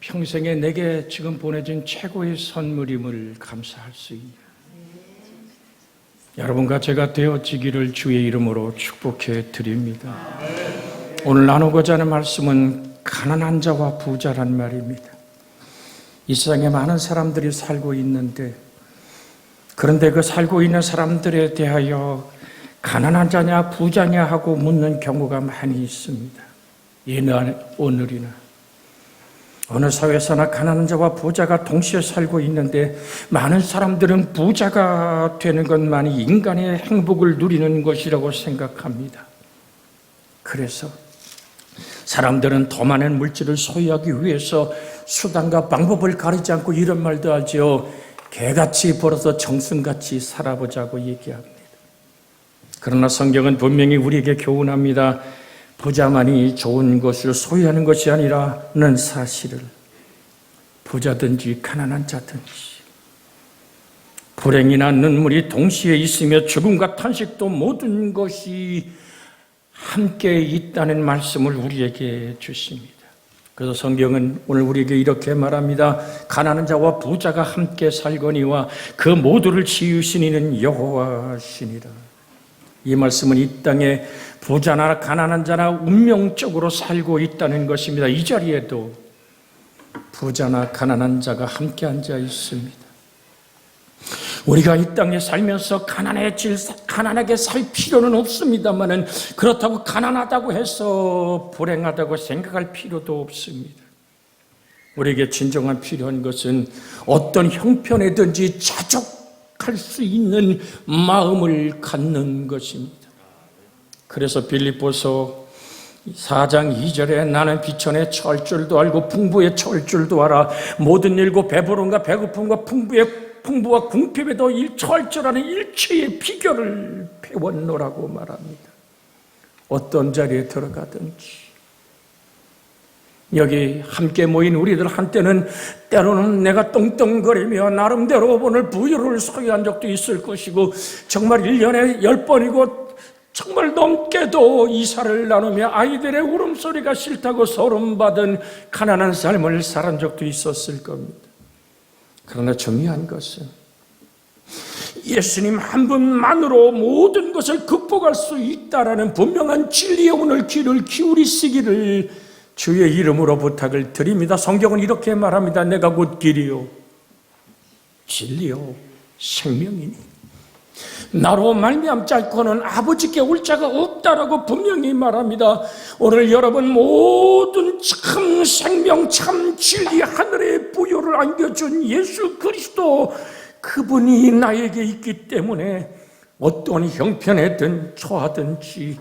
평생에 내게 지금 보내준 최고의 선물임을 감사할 수 있냐. 여러분과 제가 되어지기를 주의 이름으로 축복해 드립니다. 오늘 나누고자 하는 말씀은 가난한 자와 부자란 말입니다. 이 세상에 많은 사람들이 살고 있는데, 그런데 그 살고 있는 사람들에 대하여 가난한 자냐 부자냐 하고 묻는 경우가 많이 있습니다. 오늘이나 어느 사회에서나 가난한 자와 부자가 동시에 살고 있는데, 많은 사람들은 부자가 되는 것만이 인간의 행복을 누리는 것이라고 생각합니다. 그래서 사람들은 더 많은 물질을 소유하기 위해서 수단과 방법을 가리지 않고 이런 말도 하죠. 개같이 벌어서 정승같이 살아보자고 얘기합니다. 그러나 성경은 분명히 우리에게 교훈합니다. 부자만이 좋은 것을 소유하는 것이 아니라는 사실을, 부자든지 가난한 자든지 불행이나 눈물이 동시에 있으며 죽음과 탄식도 모든 것이 함께 있다는 말씀을 우리에게 주십니다. 그래서 성경은 오늘 우리에게 이렇게 말합니다. 가난한 자와 부자가 함께 살거니와 그 모두를 지으신 이는 여호와시니라. 이 말씀은 이 땅에 부자나 가난한 자나 운명적으로 살고 있다는 것입니다. 이 자리에도 부자나 가난한 자가 함께 앉아 있습니다. 우리가 이 땅에 살면서 가난하게 살 필요는 없습니다만은, 그렇다고 가난하다고 해서 불행하다고 생각할 필요도 없습니다. 우리에게 진정한 필요한 것은 어떤 형편에든지 자족할 수 있는 마음을 갖는 것입니다. 그래서 빌립보서 4장 2절에 나는 비천에 처할 줄도 알고 풍부에 처할 줄도 알아 모든 일고 배부름과 배고픔과 풍부와 궁핍에도 처할 줄 아는 일체의 비결을 배웠노라고 말합니다. 어떤 자리에 들어가든지, 여기 함께 모인 우리들 한때는 때로는 내가 떵떵거리며 나름대로 오늘 부유를 소유한 적도 있을 것이고, 정말 1년에 10번이고 정말 넘게도 이사를 나누며 아이들의 울음소리가 싫다고 소름받은 가난한 삶을 살은 적도 있었을 겁니다. 그러나 중요한 것은 예수님 한 분만으로 모든 것을 극복할 수 있다라는 분명한 진리에 오늘 귀를 기울이시기를 주의 이름으로 부탁을 드립니다. 성경은 이렇게 말합니다. 내가 곧 길이요 진리요 생명이니 나로 말미암지 않고는 아버지께 올 자가 없다라고 분명히 말합니다. 오늘 여러분 모든 참 생명 참 진리 하늘의 부요를 안겨준 예수 그리스도, 그분이 나에게 있기 때문에 어떤 형편에든 처하든지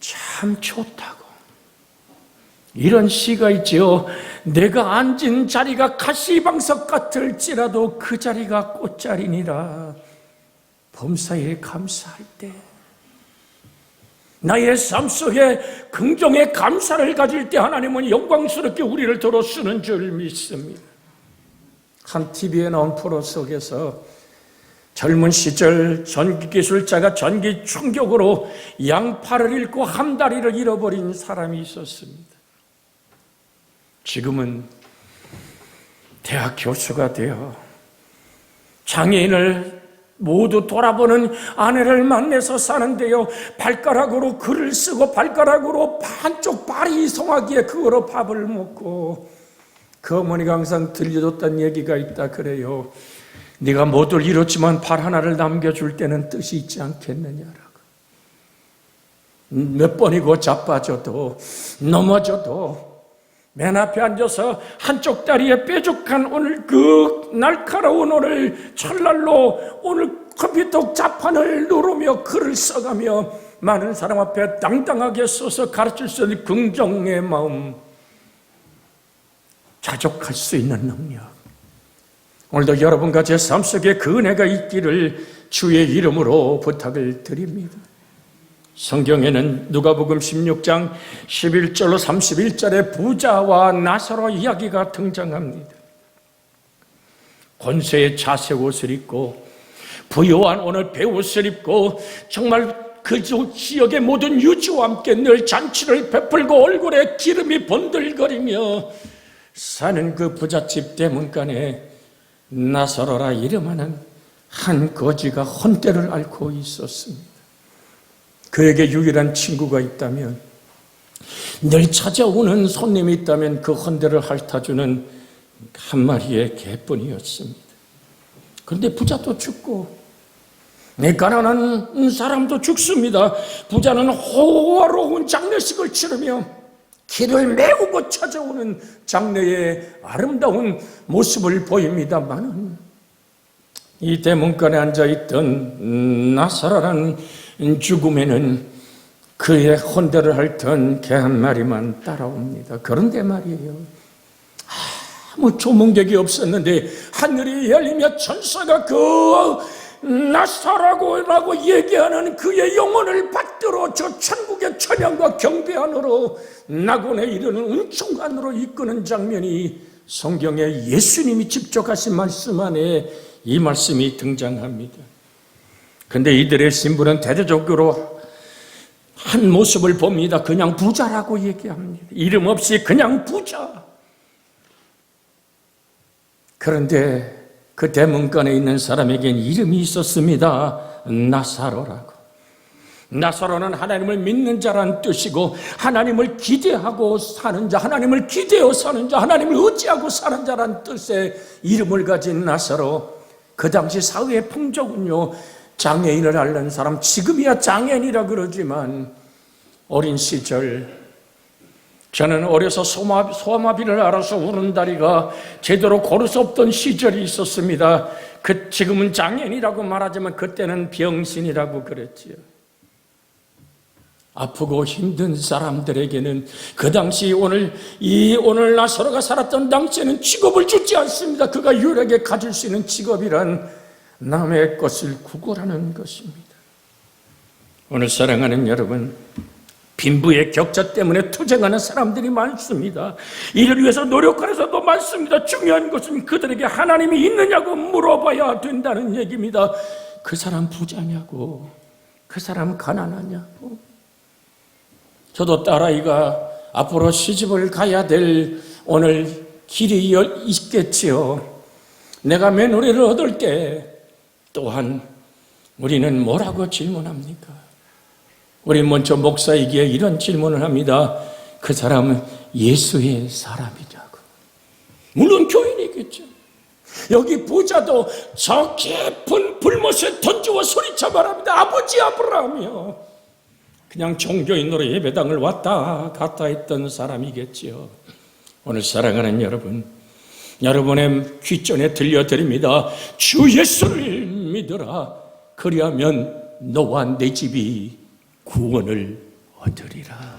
참 좋다고. 이런 시가 있지요. 내가 앉은 자리가 가시방석 같을지라도 그 자리가 꽃자리니라. 범사에 감사할 때, 나의 삶 속에 긍정의 감사를 가질 때 하나님은 영광스럽게 우리를 들어 쓰는 줄 믿습니다. 한 TV에 나온 프로 속에서 젊은 시절 전기기술자가 전기 충격으로 양팔을 잃고 한 다리를 잃어버린 사람이 있었습니다. 지금은 대학 교수가 되어 장애인을 모두 돌아보는 아내를 만나서 사는데요, 발가락으로 글을 쓰고 발가락으로 한쪽 발이 이송하기에 그거로 밥을 먹고, 그 어머니가 항상 들려줬던 얘기가 있다 그래요. 네가 모두를 이뤘지만 발 하나를 남겨줄 때는 뜻이 있지 않겠느냐라고. 몇 번이고 자빠져도 넘어져도 맨 앞에 앉아서 한쪽 다리에 뾰족한 오늘 그 날카로운 오늘 철날로 오늘 컴퓨터 자판을 누르며 글을 써가며 많은 사람 앞에 당당하게 써서 가르칠 수 있는 긍정의 마음, 자족할 수 있는 능력, 오늘도 여러분과 제 삶 속에 그 은혜가 있기를 주의 이름으로 부탁을 드립니다. 성경에는 누가복음 16장 11절로 31절에 부자와 나사로 이야기가 등장합니다. 권세의 자색 옷을 입고 부요한 오늘 배옷을 입고 정말 그 지역의 모든 유지와 함께 늘 잔치를 베풀고 얼굴에 기름이 번들거리며 사는 그 부잣집 대문간에 나사로라 이름하는 한 거지가 혼때를 앓고 있었습니다. 그에게 유일한 친구가 있다면, 늘 찾아오는 손님이 있다면 그 혼때를 핥아주는 한 마리의 개뿐이었습니다. 그런데 부자도 죽고 가난한 사람도 죽습니다. 부자는 호화로운 장례식을 치르며 길을 메우고 찾아오는 장례의 아름다운 모습을 보입니다만, 이 대문간에 앉아있던 나사로라는 죽음에는 그의 혼대를 핥던 개 한 마리만 따라옵니다. 그런데 말이에요, 아무 조문객이 없었는데 하늘이 열리며 천사가 그 나사로라고 얘기하는 그의 영혼을 받들어 저 천국의 찬양과 경배 안으로 낙원에 이르는 은총 안으로 이끄는 장면이 성경에 예수님이 직접 하신 말씀 안에 이 말씀이 등장합니다. 그런데 이들의 신분은 대대적으로 한 모습을 봅니다. 그냥 부자라고 얘기합니다. 이름 없이 그냥 부자. 그런데 그 대문간에 있는 사람에겐 이름이 있었습니다. 나사로라고. 나사로는 하나님을 믿는 자란 뜻이고, 하나님을 기대하고 사는 자, 하나님을 기대어 사는 자, 하나님을 의지하고 사는 자란 뜻의 이름을 가진 나사로. 그 당시 사회의 풍속은요, 장애인을 앓는 사람, 지금이야 장애인이라 그러지만 어린 시절, 저는 어려서 소아마비를 앓아서 우는 다리가 제대로 걸을 수 없던 시절이 있었습니다. 지금은 장애인이라고 말하지만 그때는 병신이라고 그랬지요. 아프고 힘든 사람들에게는 그 당시 오늘 나사로가 살았던 당시에는 직업을 주지 않습니다. 그가 유일하게 가질 수 있는 직업이란 남의 것을 구걸하는 것입니다. 오늘 사랑하는 여러분, 빈부의 격차 때문에 투쟁하는 사람들이 많습니다. 이를 위해서 노력하는 사람도 많습니다. 중요한 것은 그들에게 하나님이 있느냐고 물어봐야 된다는 얘기입니다. 그 사람 부자냐고, 그 사람 가난하냐고. 저도 딸아이가 앞으로 시집을 가야 될 오늘 길이 있겠지요. 내가 며느리를 얻을 때 또한 우리는 뭐라고 질문합니까? 우리 먼저 목사이기에 이런 질문을 합니다. 그 사람은 예수의 사람이냐고. 물론 교인이겠죠. 여기 부자도 저 깊은 불못에 던지고 소리쳐 말합니다. 아버지 아브라함이요. 그냥 종교인으로 예배당을 왔다 갔다 했던 사람이겠지요. 오늘 사랑하는 여러분, 여러분의 귀전에 들려드립니다. 주 예수를 믿으라. 그리하면 너와 내 집이 구원을 얻으리라.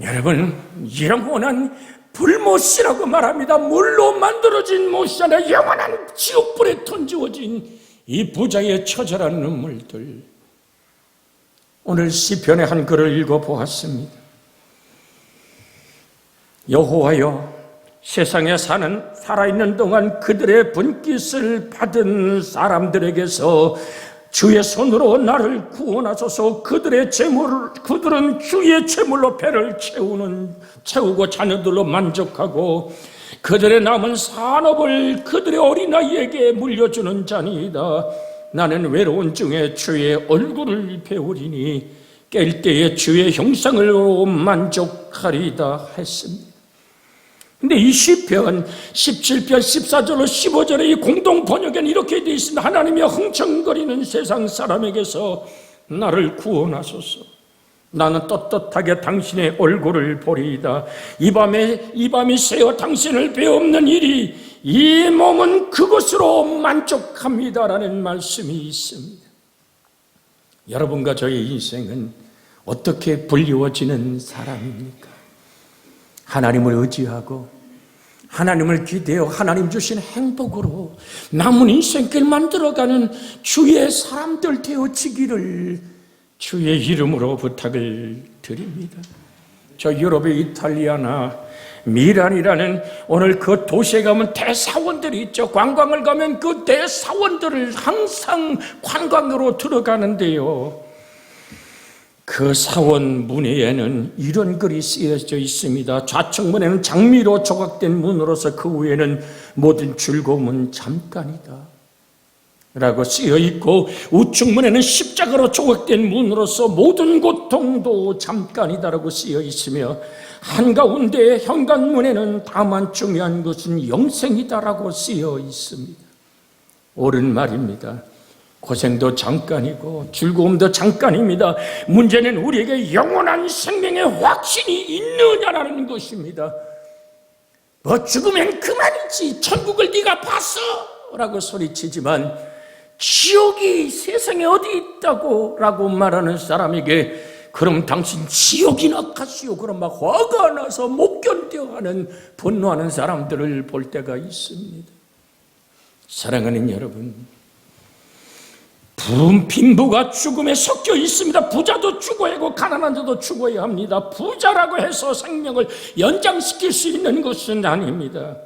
여러분, 영원한 불못이라고 말합니다. 물로 만들어진 못이 아니라 영원한 지옥불에 던지워진 이 부자의 처절한 눈물들. 오늘 시편의 한 글을 읽어보았습니다. 여호와여, 세상에 살아있는 동안 그들의 분깃을 받은 사람들에게서 주의 손으로 나를 구원하소서. 그들은 주의 제물로 배를 채우고 자녀들로 만족하고 그들의 남은 산업을 그들의 어린아이에게 물려주는 자니이다. 나는 외로운 중에 주의 얼굴을 배우리니 깰 때에 주의 형상으로 만족하리다 했습니다. 근데 이 시편 17편 14절로 15절의 이 공동 번역에는 이렇게 되어 있습니다. 하나님이 흥청거리는 세상 사람에게서 나를 구원하소서. 나는 떳떳하게 당신의 얼굴을 보리이다. 이 밤이 새어 당신을 배없는 일이 이 몸은 그것으로 만족합니다라는 말씀이 있습니다. 여러분과 저의 인생은 어떻게 불리워지는 사람입니까? 하나님을 의지하고 하나님을 기대어 하나님 주신 행복으로 남은 인생길 만들어가는 주의 사람들 되어지기를 주의 이름으로 부탁을 드립니다. 저 유럽의 이탈리아나 미란이라는 오늘 그 도시에 가면 대사원들이 있죠. 관광을 가면 그 대사원들을 항상 관광으로 들어가는데요, 그 사원 문에는 이런 글이 쓰여져 있습니다. 좌측 문에는 장미로 조각된 문으로서 그 위에는 모든 즐거움은 잠깐이다 라고 쓰여 있고, 우측 문에는 십자가로 조각된 문으로서 모든 고통도 잠깐이다라고 쓰여 있으며, 한가운데 현관문에는 다만 중요한 것은 영생이다라고 쓰여 있습니다. 옳은 말입니다. 고생도 잠깐이고 즐거움도 잠깐입니다. 문제는 우리에게 영원한 생명의 확신이 있느냐라는 것입니다. 죽으면 그만이지, 천국을 네가 봤어 라고 소리치지만 지옥이 세상에 어디 있다고 라고 말하는 사람에게 그럼 당신 지옥이나 가시오 그럼 막 화가 나서 못 견뎌하는, 분노하는 사람들을 볼 때가 있습니다. 사랑하는 여러분, 부른 빈부가 죽음에 섞여 있습니다. 부자도 죽어야 하고 가난한 자도 죽어야 합니다. 부자라고 해서 생명을 연장시킬 수 있는 것은 아닙니다.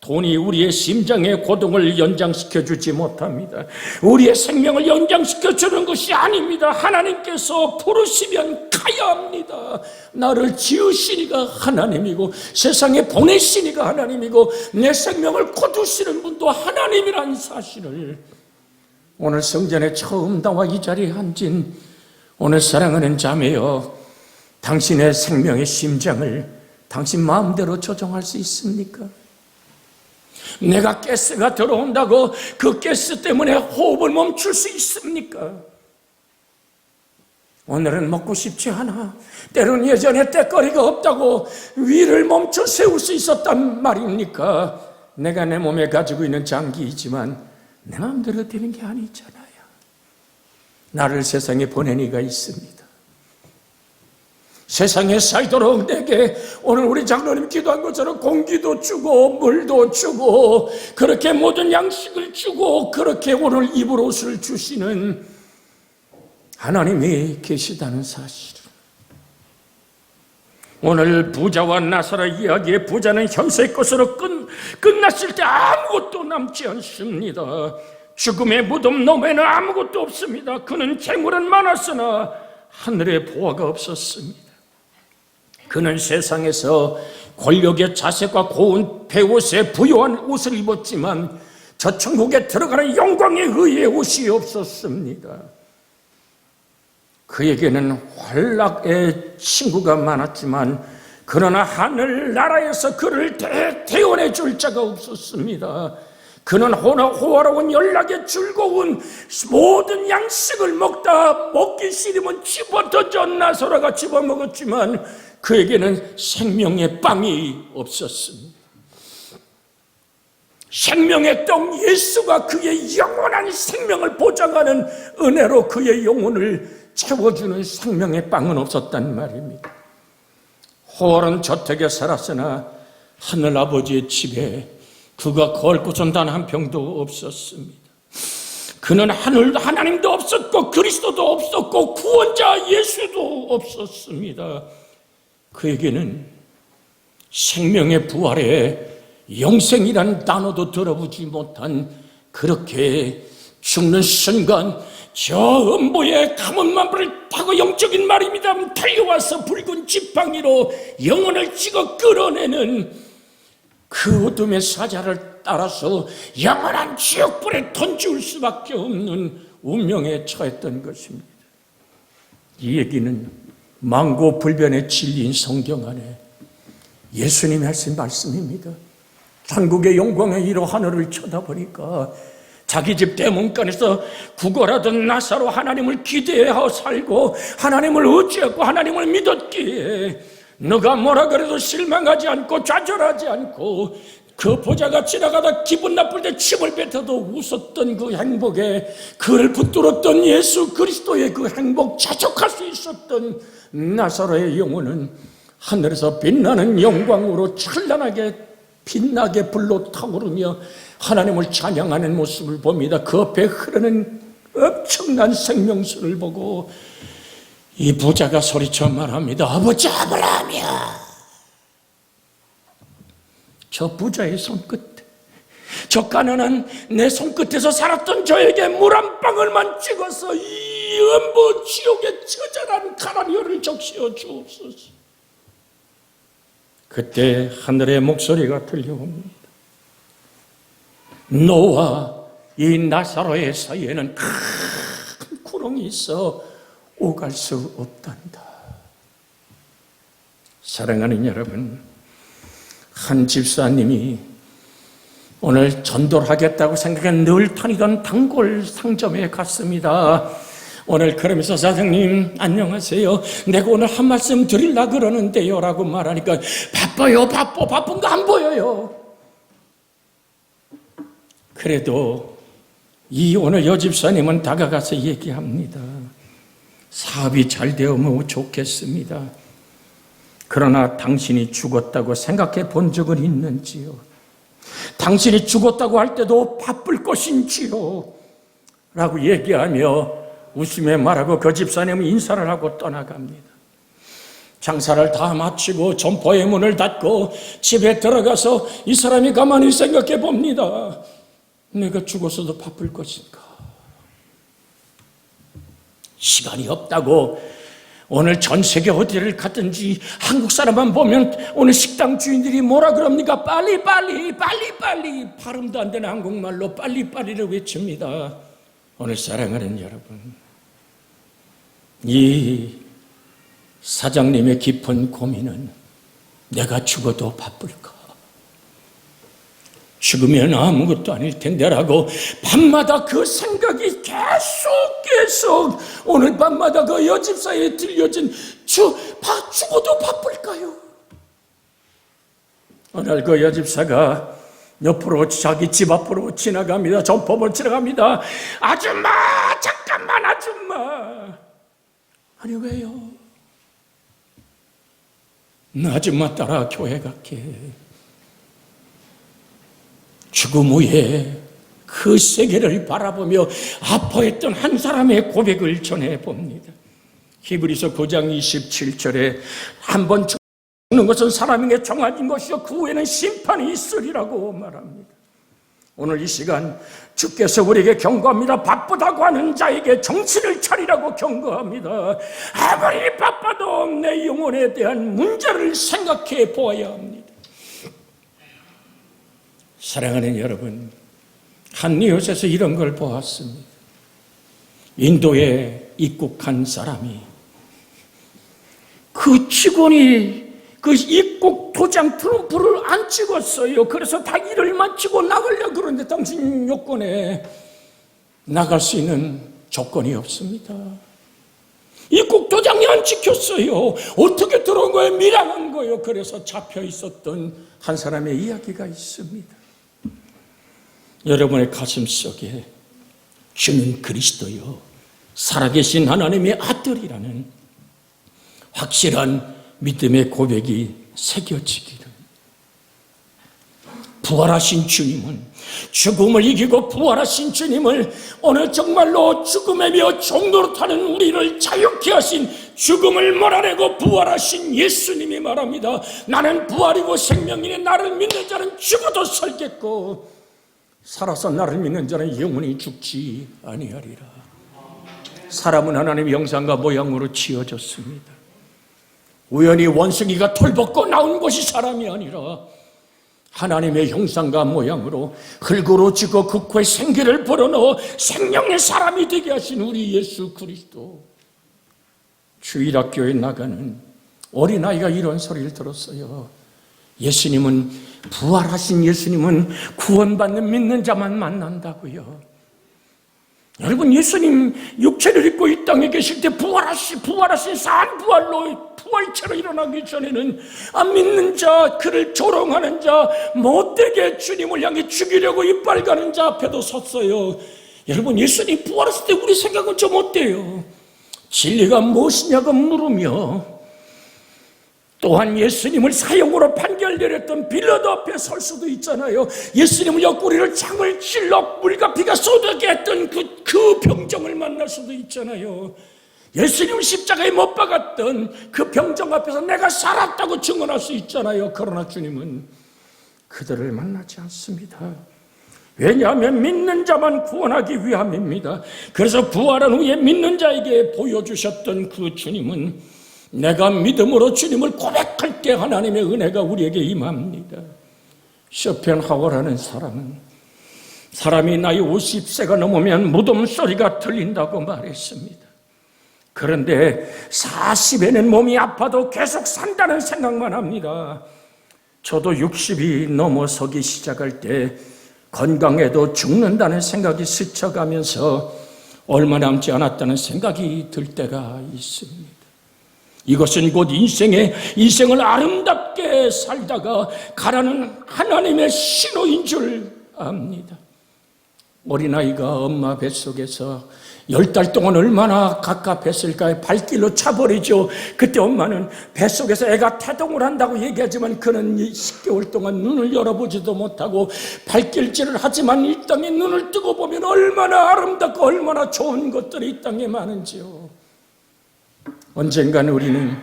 돈이 우리의 심장의 고동을 연장시켜주지 못합니다. 우리의 생명을 연장시켜주는 것이 아닙니다. 하나님께서 부르시면 가야 합니다. 나를 지으시니가 하나님이고 세상에 보내시니가 하나님이고 내 생명을 거두시는 분도 하나님이라는 사실을 오늘 성전에 처음 나와 이 자리에 앉은 오늘 사랑하는 자매여, 당신의 생명의 심장을 당신 마음대로 조정할 수 있습니까? 내가 가스가 들어온다고 그 가스 때문에 호흡을 멈출 수 있습니까? 오늘은 먹고 싶지 않아. 때로는 예전에 때거리가 없다고 위를 멈춰 세울 수 있었단 말입니까? 내가 내 몸에 가지고 있는 장기이지만 내 마음대로 되는 게 아니잖아요. 나를 세상에 보낸 이가 있습니다. 세상에 살도록 내게 오늘 우리 장로님 기도한 것처럼 공기도 주고 물도 주고 그렇게 모든 양식을 주고 그렇게 오늘 입을 옷을 주시는 하나님이 계시다는 사실을, 오늘 부자와 나사라 이야기의 부자는 현세의 것으로 끝났을 때 아무것도 남지 않습니다. 죽음의 무덤 너머에는 아무것도 없습니다. 그는 재물은 많았으나 하늘의 보화가 없었습니다. 그는 세상에서 권력의 자세가 고운 베옷에 부요한 옷을 입었지만 저 천국에 들어가는 영광의 의의 옷이 없었습니다. 그에게는 환락의 친구가 많았지만 그러나 하늘나라에서 그를 대원해 줄 자가 없었습니다. 그는 호화로운 연락에 즐거운 모든 양식을 먹기 싫으면 집어던져 나사로가 집어먹었지만 그에게는 생명의 빵이 없었습니다. 생명의 떡 예수가 그의 영원한 생명을 보장하는 은혜로 그의 영혼을 채워주는 생명의 빵은 없었단 말입니다. 호월은 저택에 살았으나 하늘아버지의 집에 그가 거할 곳은 단 한 평도 없었습니다. 그는 하나님도 없었고 그리스도도 없었고 구원자 예수도 없었습니다. 그에게는 생명의 부활에 영생이란 단어도 들어보지 못한, 그렇게 죽는 순간 저 음보의 가문만불을 타고, 영적인 말입니다, 달려와서 붉은 지팡이로 영혼을 찍어 끌어내는 그 어둠의 사자를 따라서 영원한 지옥불에 던질 수밖에 없는 운명에 처했던 것입니다. 이 얘기는 만고불변의 진리인 성경 안에 예수님이 하신 말씀입니다. 천국의 영광의 이로 하늘을 쳐다보니까 자기 집 대문간에서 구걸하던 나사로 하나님을 기대하고 살고 하나님을 의지하고 하나님을 믿었기에 너가 뭐라 그래도 실망하지 않고 좌절하지 않고 그 보좌가 지나가다 기분 나쁠 때 침을 뱉어도 웃었던 그 행복에 그를 붙들었던 예수 그리스도의 그 행복, 자족할 수 있었던 나사로의 영혼은 하늘에서 빛나는 영광으로 찬란하게 빛나게 불로 타오르며 하나님을 찬양하는 모습을 봅니다. 그 앞에 흐르는 엄청난 생명수를 보고 이 부자가 소리쳐 말합니다. 아버지 아브라함이야. 저 부자의 손끝, 저 가난한 내 손끝에서 살았던 저에게 물 한 방울만 찍어서 이 전부 지옥의 처절한 가라리오를 적시어 주옵소서. 그때 하늘의 목소리가 들려옵니다. 너와 이 나사로의 사이에는 큰 구렁이 있어 오갈 수 없단다. 사랑하는 여러분, 한 집사님이 오늘 전도를 하겠다고 생각해 늘 다니던 단골 상점에 갔습니다. 오늘 그러면서 사장님 안녕하세요, 내가 오늘 한 말씀 드리려고 그러는데요 라고 말하니까 바빠요, 바쁜 거 안 보여요. 그래도 이 오늘 여집사님은 다가가서 얘기합니다. 사업이 잘 되면 좋겠습니다. 그러나 당신이 죽었다고 생각해 본 적은 있는지요? 당신이 죽었다고 할 때도 바쁠 것인지요? 라고 얘기하며 웃으며 말하고 그 집사님은 인사를 하고 떠나갑니다. 장사를 다 마치고 점포의 문을 닫고 집에 들어가서 이 사람이 가만히 생각해 봅니다. 내가 죽어서도 바쁠 것인가? 시간이 없다고 오늘 전 세계 어디를 가든지 한국 사람만 보면 오늘 식당 주인들이 뭐라 그럽니까? 빨리 발음도 안 되는 한국말로 빨리를 외칩니다. 오늘 사랑하는 여러분, 이 사장님의 깊은 고민은 내가 죽어도 바쁠까? 죽으면 아무것도 아닐 텐데라고 밤마다 그 생각이 계속 오늘 밤마다 그 여집사에 들려진 죽어도 바쁠까요? 오늘 그 여집사가 옆으로 자기 집 앞으로 지나갑니다. 점포를 지나갑니다. 아줌마 잠깐만 아줌마. 아니 왜요? 나 아줌마 따라 교회 갈게. 죽음 후에 그 세계를 바라보며 아파했던 한 사람의 고백을 전해봅니다. 히브리서 9장 27절에 한번 죽는 것은 사람에게 정해진 것이요 그 후에는 심판이 있으리라고 말합니다. 오늘 이 시간 주께서 우리에게 경고합니다. 바쁘다고 하는 자에게 정신을 차리라고 경고합니다. 아무리 바빠도 내 영혼에 대한 문제를 생각해 보아야 합니다. 사랑하는 여러분, 한 이웃에서 이런 걸 보았습니다. 인도에 입국한 사람이 그 직원이 그 입국 도장 트럼프를 안 찍었어요. 그래서 다 일을 마치고 나가려고 그러는데 당신 요건에 나갈 수 있는 조건이 없습니다. 입국 도장이 안 찍혔어요. 어떻게 들어온 거예요? 밀항한 거예요. 그래서 잡혀 있었던 한 사람의 이야기가 있습니다. 여러분의 가슴 속에 주는 그리스도요 살아계신 하나님의 아들이라는 확실한 믿음의 고백이 새겨지기를, 부활하신 주님은, 죽음을 이기고 부활하신 주님을 오늘 정말로 죽음에 비어 종노릇하는 우리를 자유케 하신, 죽음을 몰아내고 부활하신 예수님이 말합니다. 나는 부활이고 생명이니 나를 믿는 자는 죽어도 살겠고 살아서 나를 믿는 자는 영원히 죽지 아니하리라. 사람은 하나님의 형상과 모양으로 지어졌습니다. 우연히 원숭이가 털벗고 나온 것이 사람이 아니라 하나님의 형상과 모양으로 흙으로 지고 그 코에 생기를 불어넣어 생명의 사람이 되게 하신 우리 예수 그리스도. 주일학교에 나가는 어린아이가 이런 소리를 들었어요. 부활하신 예수님은 구원받는 믿는 자만 만난다고요. 여러분, 예수님 육체를 입고 이 땅에 계실 때 부활하신 산부활로 부활체로 일어나기 전에는 안 믿는 자, 그를 조롱하는 자, 못되게 주님을 향해 죽이려고 이빨 가는 자 앞에도 섰어요. 여러분, 예수님 부활했을 때 우리 생각은 좀 어때요? 진리가 무엇이냐고 물으며 또한 예수님을 사형으로 판결 내렸던 빌라도 앞에 설 수도 있잖아요. 예수님을 옆구리를 창을 찔러 물과 피가 쏟아지게 했던 그 병정을 만날 수도 있잖아요. 예수님을 십자가에 못 박았던 그 병정 앞에서 내가 살았다고 증언할 수 있잖아요. 그러나 주님은 그들을 만나지 않습니다. 왜냐하면 믿는 자만 구원하기 위함입니다. 그래서 부활한 후에 믿는 자에게 보여주셨던 그 주님은 내가 믿음으로 주님을 고백할 때 하나님의 은혜가 우리에게 임합니다. 쇼펜하워라는 사람은 사람이 나이 50세가 넘으면 무덤 소리가 들린다고 말했습니다. 그런데 40에는 몸이 아파도 계속 산다는 생각만 합니다. 저도 60이 넘어서기 시작할 때 건강해도 죽는다는 생각이 스쳐가면서 얼마 남지 않았다는 생각이 들 때가 있습니다. 이것은 곧 인생을 아름답게 살다가 가라는 하나님의 신호인 줄 압니다. 어린아이가 엄마 뱃속에서 10달 동안 얼마나 갑갑했을까요? 발길로 차버리죠. 그때 엄마는 뱃속에서 애가 태동을 한다고 얘기하지만 그는 10개월 동안 눈을 열어보지도 못하고 발길질을 하지만 이 땅에 눈을 뜨고 보면 얼마나 아름답고 얼마나 좋은 것들이 이 땅에 많은지요. 언젠간 우리는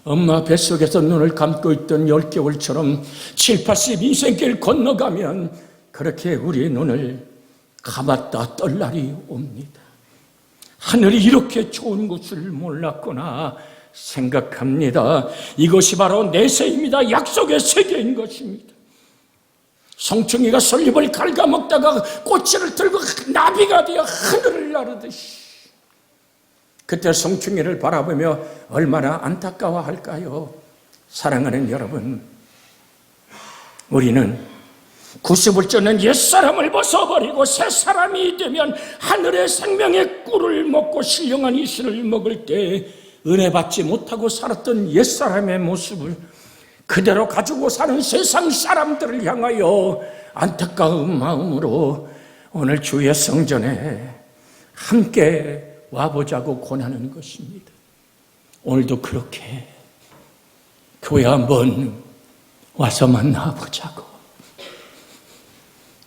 엄마 뱃속에서 눈을 감고 있던 10개월처럼 7, 80 인생길 건너가면 그렇게 우리의 눈을 감았다 떨 날이 옵니다. 하늘이 이렇게 좋은 것을 몰랐구나 생각합니다. 이것이 바로 내세입니다. 약속의 세계인 것입니다. 송충이가 솔잎을 갉아먹다가 꼬치를 들고 나비가 되어 하늘을 나르듯이 그때 송충이를 바라보며 얼마나 안타까워할까요? 사랑하는 여러분, 우리는 90을 쫓는 옛사람을 벗어버리고 새 사람이 되면 하늘의 생명의 꿀을 먹고 신령한 이슬을 먹을 때 은혜 받지 못하고 살았던 옛사람의 모습을 그대로 가지고 사는 세상 사람들을 향하여 안타까운 마음으로 오늘 주의 성전에 함께 와보자고 권하는 것입니다. 오늘도 그렇게 교회 한번 와서 만나보자고.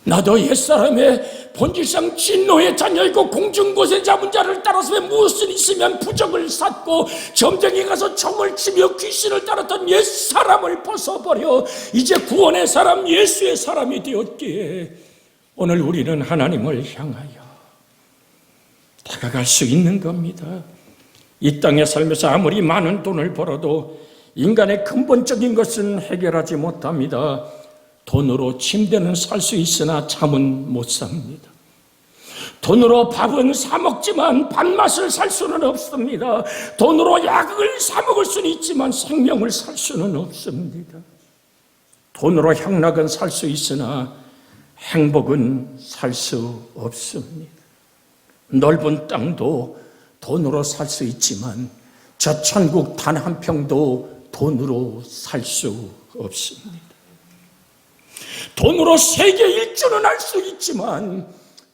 나도 옛사람의 본질상 진노의 자녀이고 공중곳에 잡은 자를 따라서 무엇을 있으면 부적을 샀고 점쟁이 가서 총을 치며 귀신을 따랐던 옛사람을 벗어버려 이제 구원의 사람 예수의 사람이 되었기에 오늘 우리는 하나님을 향하여 다가갈 수 있는 겁니다. 이 땅에 살면서 아무리 많은 돈을 벌어도 인간의 근본적인 것은 해결하지 못합니다. 돈으로 침대는 살 수 있으나 잠은 못 삽니다. 돈으로 밥은 사 먹지만 밥맛을 살 수는 없습니다. 돈으로 약을 사 먹을 수는 있지만 생명을 살 수는 없습니다. 돈으로 향락은 살 수 있으나 행복은 살 수 없습니다. 넓은 땅도 돈으로 살 수 있지만 저 천국 단 한 평도 돈으로 살 수 없습니다. 돈으로 세계 일주는 할 수 있지만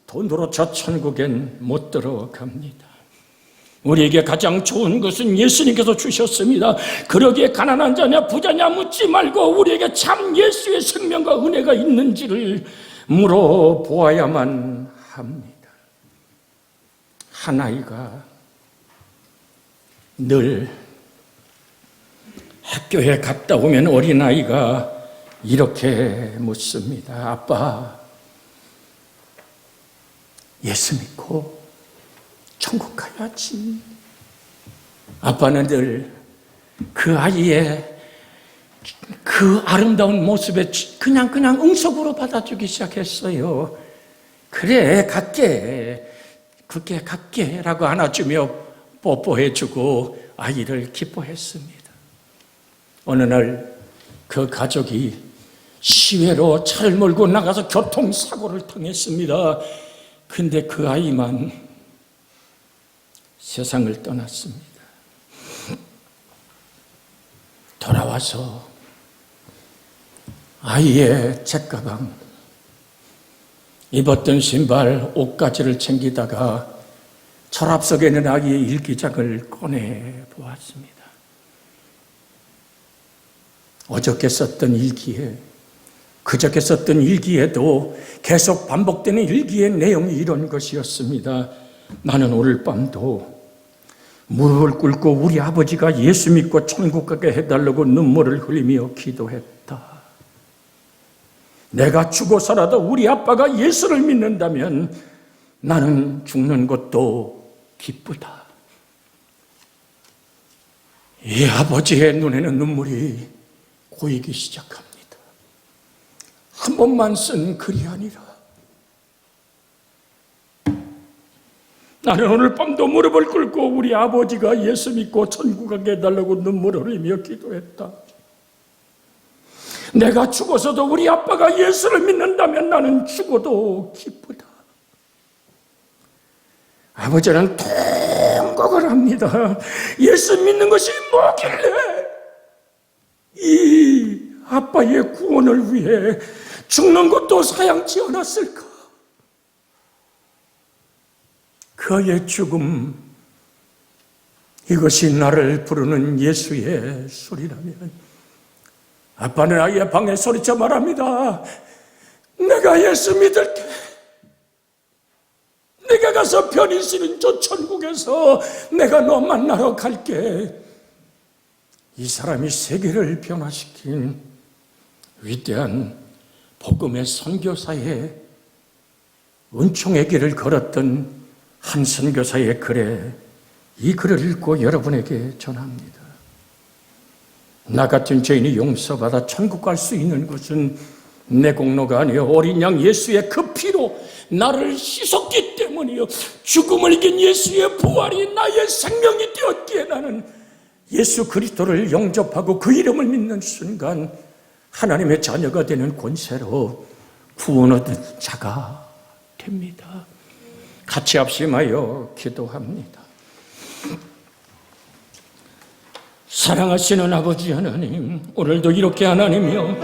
돈으로 저 천국엔 못 들어갑니다. 우리에게 가장 좋은 것은 예수님께서 주셨습니다. 그러기에 가난한 자냐 부자냐 묻지 말고 우리에게 참 예수의 생명과 은혜가 있는지를 물어보아야만 합니다. 한 아이가 늘 학교에 갔다 오면 어린아이가 이렇게 묻습니다. 아빠, 예수 믿고 천국 가야지. 아빠는 늘 그 아이의 그 아름다운 모습에 그냥 응석으로 받아주기 시작했어요. 그래, 갈게 라고 안아주며 뽀뽀해주고 아이를 기뻐했습니다. 어느 날 그 가족이 시외로 차를 몰고 나가서 교통사고를 당했습니다. 근데 그 아이만 세상을 떠났습니다. 돌아와서 아이의 책가방, 입었던 신발, 옷가지를 챙기다가 서랍 속에 있는 아이의 일기장을 꺼내 보았습니다. 어저께 썼던 일기에, 그저께 썼던 일기에도 계속 반복되는 일기의 내용이 이런 것이었습니다. 나는 오늘 밤도 무릎을 꿇고 우리 아버지가 예수 믿고 천국 가게 해달라고 눈물을 흘리며 기도했다. 내가 죽어서라도 우리 아빠가 예수를 믿는다면 나는 죽는 것도 기쁘다. 이 아버지의 눈에는 눈물이 고이기 시작합니다. 한 번만 쓴 글이 아니라 나는 오늘 밤도 무릎을 꿇고 우리 아버지가 예수 믿고 천국 가게 해달라고 눈물을 흘리며 기도했다. 내가 죽어서도 우리 아빠가 예수를 믿는다면 나는 죽어도 기쁘다. 아버지는 통곡을 합니다. 예수 믿는 것이 뭐길래 이 아빠의 구원을 위해 죽는 것도 사양치 않았을까? 그의 죽음, 이것이 나를 부르는 예수의 소리라면 아빠는 아이의 방에 소리쳐 말합니다. 내가 예수 믿을게. 내가 가서 편히 쉬는 저 천국에서 내가 너 만나러 갈게. 이 사람이 세계를 변화시킨 위대한 복음의 선교사의 은총의 길을 걸었던 한 선교사의 글에 이 글을 읽고 여러분에게 전합니다. 나 같은 죄인이 용서받아 천국 갈 수 있는 것은 내 공로가 아니요 어린 양 예수의 그 피로 나를 씻었기 때문이요 죽음을 이긴 예수의 부활이 나의 생명이 되었기에 나는 예수 그리스도를 영접하고 그 이름을 믿는 순간 하나님의 자녀가 되는 권세로 구원 얻은 자가 됩니다. 같이 합심하여 기도합니다. 사랑하시는 아버지 하나님, 오늘도 이렇게 하나님이여